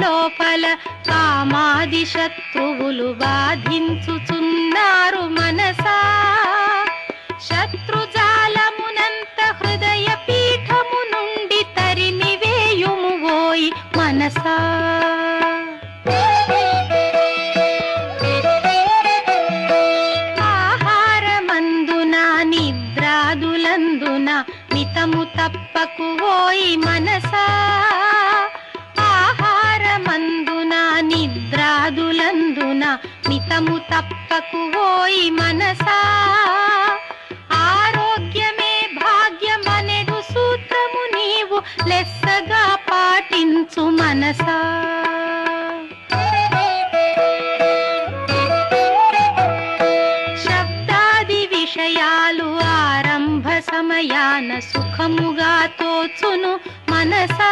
లోపల కామాది శత్రువులు బాధించుచున్నారు మనసా. శత్రుజాలమునంత హృదయ పీఠము నుండి తరిమివేయుము ఓయి మనసా. ఆహారమందున నిద్రాదులందున మితము తప్పకు ఓయి మనసా. ఆహారమందున నిద్రాదులందున మితము తప్పకు ఓయి మనసా. ఆరోగ్యమే భాగ్యమనెడు సూత్రము నీవు లెస్సగా పాటించు మనసా. శబ్దాది విషయాలు ఆరంభ సమయాన సుఖముగా తోచును మనసా.